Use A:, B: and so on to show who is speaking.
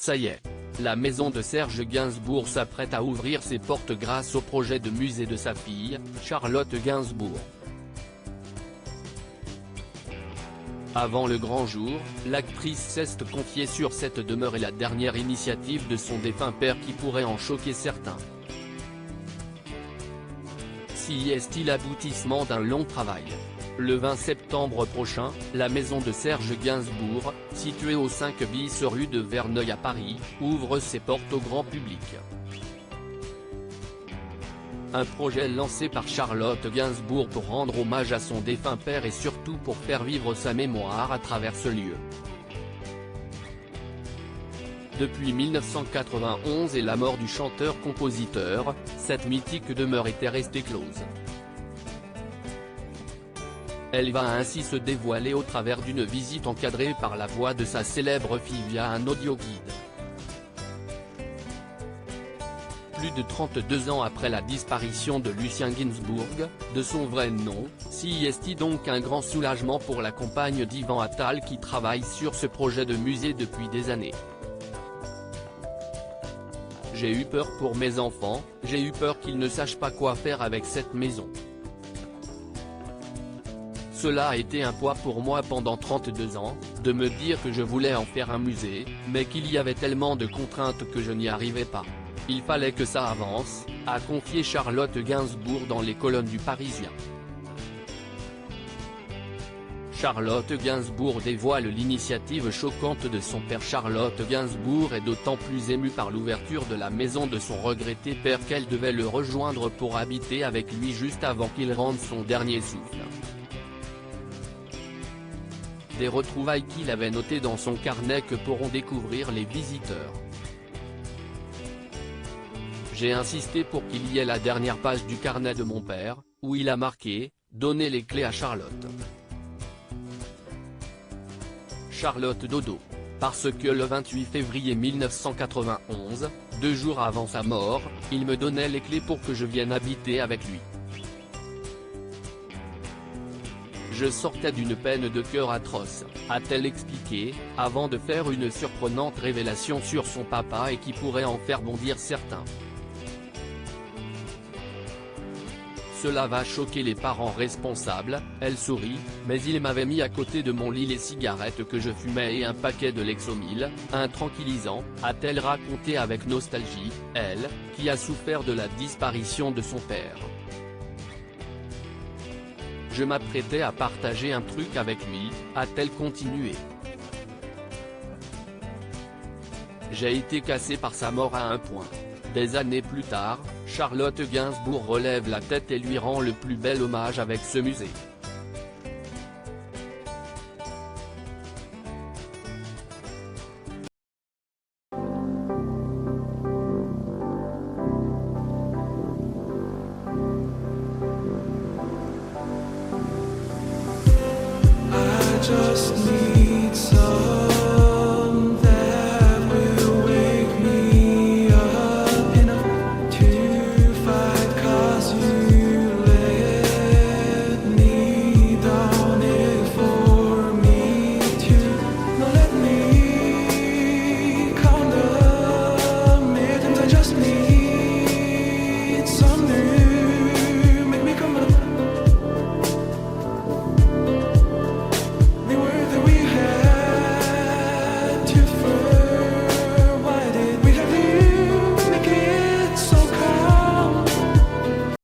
A: Ça y est. La maison de Serge Gainsbourg s'apprête à ouvrir ses portes grâce au projet de musée de sa fille, Charlotte Gainsbourg. Avant le grand jour, l'actrice s'est confiée sur cette demeure et la dernière initiative de son défunt père qui pourrait en choquer certains. Si est-il l'aboutissement d'un long travail. Le 20 septembre prochain, la maison de Serge Gainsbourg, située au 5 bis rue de Verneuil à Paris, ouvre ses portes au grand public. Un projet lancé par Charlotte Gainsbourg pour rendre hommage à son défunt père et surtout pour faire vivre sa mémoire à travers ce lieu. Depuis 1991 et la mort du chanteur-compositeur, cette mythique demeure était restée close. Elle va ainsi se dévoiler au travers d'une visite encadrée par la voix de sa célèbre fille via un audioguide. Plus de 32 ans après la disparition de Lucien Gainsbourg, de son vrai nom, si est donc un grand soulagement pour la compagne d'Yvan Attal qui travaille sur ce projet de musée depuis des années. J'ai eu peur pour mes enfants, j'ai eu peur qu'ils ne sachent pas quoi faire avec cette maison. Cela a été un poids pour moi pendant 32 ans, de me dire que je voulais en faire un musée, mais qu'il y avait tellement de contraintes que je n'y arrivais pas. Il fallait que ça avance, a confié Charlotte Gainsbourg dans les colonnes du Parisien. Charlotte Gainsbourg dévoile l'initiative choquante de son père. Charlotte Gainsbourg est d'autant plus émue par l'ouverture de la maison de son regretté père qu'elle devait le rejoindre pour habiter avec lui juste avant qu'il rende son dernier souffle. Des retrouvailles qu'il avait notées dans son carnet que pourront découvrir les visiteurs. J'ai insisté pour qu'il y ait la dernière page du carnet de mon père, où il a marqué « Donner les clés à Charlotte ». Charlotte Dodo. Parce que le 28 février 1991, 2 jours avant sa mort, il me donnait les clés pour que je vienne habiter avec lui. Je sortais d'une peine de cœur atroce, a-t-elle expliqué, avant de faire une surprenante révélation sur son papa et qui pourrait en faire bondir certains. Cela va choquer les parents responsables, elle sourit, mais il m'avait mis à côté de mon lit les cigarettes que je fumais et un paquet de Lexomil, un tranquillisant, a-t-elle raconté avec nostalgie, elle, qui a souffert de la disparition de son père. Je m'apprêtais à partager un truc avec lui, a-t-elle continué. J'ai été cassé par sa mort à un point. Des années plus tard, Charlotte Gainsbourg relève la tête et lui rend le plus bel hommage avec ce musée.
B: Just need